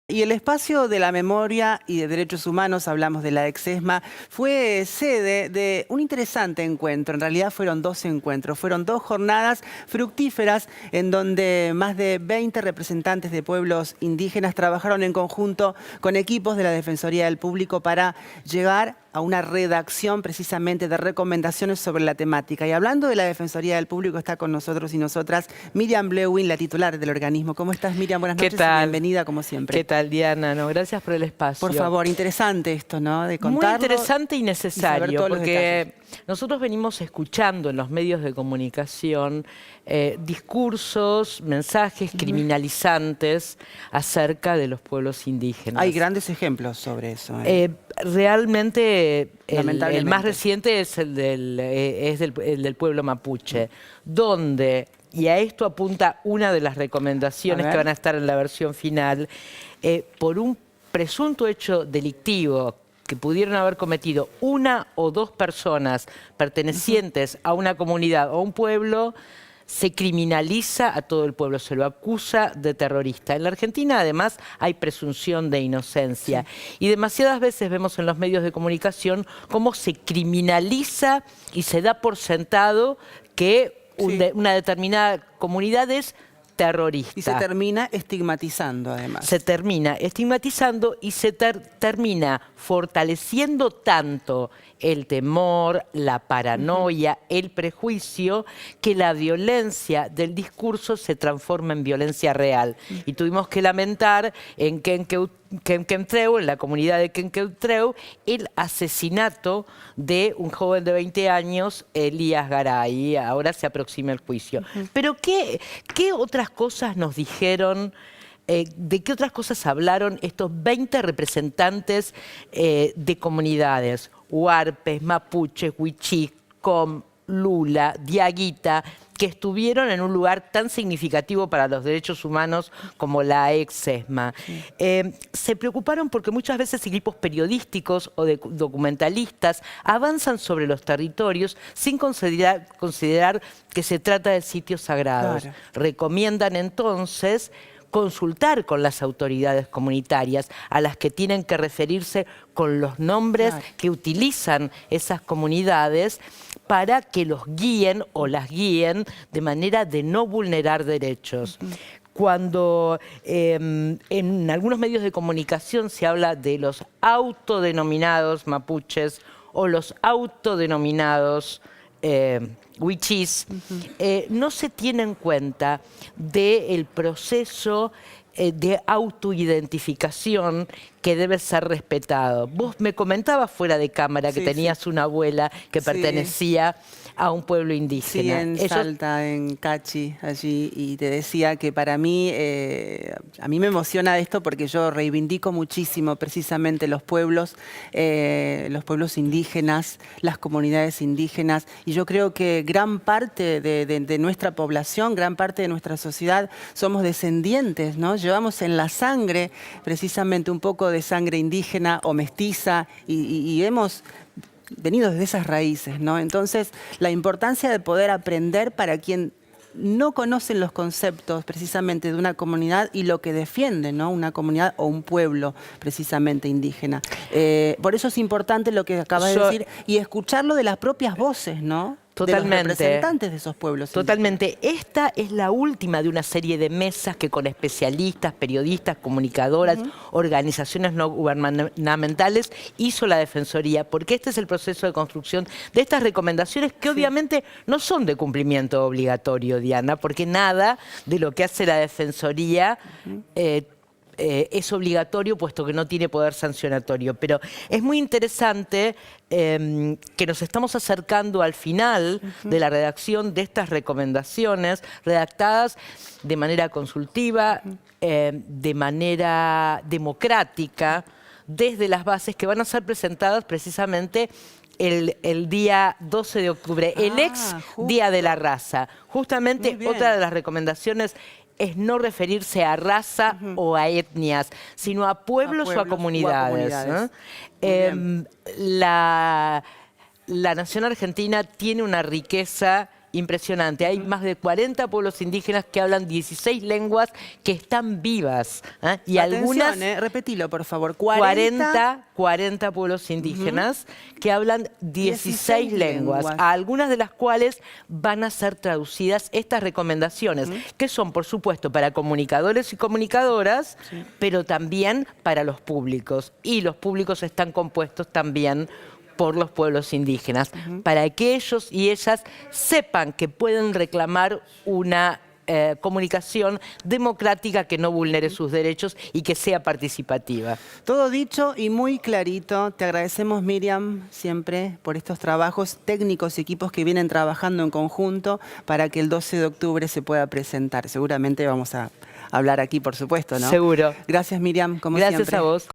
Y el espacio de la memoria y de derechos humanos, hablamos de la ex-ESMA, fue sede de un interesante encuentro. En realidad fueron 2 encuentros, fueron 2 jornadas fructíferas en donde más de 20 representantes de pueblos indígenas trabajaron en conjunto con equipos de la Defensoría del Público para llegar a una redacción precisamente de recomendaciones sobre la temática. Y hablando de la Defensoría del Público, está con nosotros y nosotras Miriam Blewin, la titular del organismo. ¿Cómo estás, Miriam? Buenas noches y bienvenida, como siempre. ¿Qué tal, Diana? No, gracias por el espacio. Por favor, interesante esto, ¿no? De contarlo. Muy interesante y necesario, porque detalles. Nosotros venimos escuchando en los medios de comunicación discursos, mensajes criminalizantes acerca de los pueblos indígenas. Hay grandes ejemplos sobre eso. Realmente el más reciente es el del pueblo mapuche, donde, y a esto apunta una de las recomendaciones que van a estar en la versión final, por un presunto hecho delictivo que pudieron haber cometido 1 o 2 personas pertenecientes a una comunidad o a un pueblo, se criminaliza a todo el pueblo, se lo acusa de terrorista. En la Argentina, además, hay presunción de inocencia. Sí. Y demasiadas veces vemos en los medios de comunicación cómo se criminaliza y se da por sentado que una determinada comunidad es terrorista. Y se termina estigmatizando, además. Se termina estigmatizando y se termina fortaleciendo tanto el temor, la paranoia, el prejuicio, que la violencia del discurso se transforma en violencia real. Y tuvimos que lamentar en Quenquentreu, en la comunidad de Quenquentreu, el asesinato de un joven de 20 años, Elías Garay. Ahora se aproxima el juicio. Pero ¿qué otras cosas nos dijeron? ¿De qué otras cosas hablaron estos 20 representantes de comunidades? Huarpes, mapuches, huichís, com, lula, diaguita, que estuvieron en un lugar tan significativo para los derechos humanos como la ex-ESMA. Se preocuparon porque muchas veces equipos periodísticos o documentalistas avanzan sobre los territorios sin considerar que se trata de sitios sagrados. Claro. Recomiendan entonces consultar con las autoridades comunitarias a las que tienen que referirse con los nombres que utilizan esas comunidades para que los guíen o las guíen de manera de no vulnerar derechos. Cuando en algunos medios de comunicación se habla de los autodenominados mapuches o los autodenominados huichís, no se tiene en cuenta del proceso de autoidentificación que debe ser respetado. Vos me comentabas fuera de cámara que tenías una abuela que pertenecía a un pueblo indígena. Sí, en Salta, en Cachi, allí, y te decía que para mí, a mí me emociona esto porque yo reivindico muchísimo precisamente los pueblos indígenas, las comunidades indígenas, y yo creo que gran parte de nuestra población, gran parte de nuestra sociedad, somos descendientes, ¿no? Llevamos en la sangre precisamente un poco de sangre indígena o mestiza y hemos venido desde esas raíces, ¿no? Entonces, la importancia de poder aprender para quien no conocen los conceptos precisamente de una comunidad y lo que defiende, ¿no? Una comunidad o un pueblo precisamente indígena. Por eso es importante lo que acabas de decir y escucharlo de las propias voces, ¿no? Totalmente. De los representantes de esos pueblos. Totalmente. Esta es la última de una serie de mesas que con especialistas, periodistas, comunicadoras, organizaciones no gubernamentales hizo la Defensoría, porque este es el proceso de construcción de estas recomendaciones que obviamente no son de cumplimiento obligatorio, Diana, porque nada de lo que hace la Defensoría es obligatorio, puesto que no tiene poder sancionatorio. Pero es muy interesante que nos estamos acercando al final de la redacción de estas recomendaciones, redactadas de manera consultiva, de manera democrática, desde las bases que van a ser presentadas precisamente el día 12 de octubre, el Día de la Raza. Justamente otra de las recomendaciones es no referirse a raza o a etnias, sino a pueblos o a comunidades. La nación argentina tiene una riqueza impresionante. Hay más de 40 pueblos indígenas que hablan 16 lenguas que están vivas. Y Atención, algunas... repetilo, por favor. 40 pueblos indígenas que hablan 16 lenguas, lenguas. a algunas de las cuales van a ser traducidas estas recomendaciones, que son, por supuesto, para comunicadores y comunicadoras, pero también para los públicos. Y los públicos están compuestos también por los pueblos indígenas, para que ellos y ellas sepan que pueden reclamar una comunicación democrática que no vulnere sus derechos y que sea participativa. Todo dicho y muy clarito. Te agradecemos, Miriam, siempre por estos trabajos técnicos y equipos que vienen trabajando en conjunto para que el 12 de octubre se pueda presentar. Seguramente vamos a hablar aquí, por supuesto, ¿no? Seguro. Gracias, Miriam, como siempre. Gracias a vos.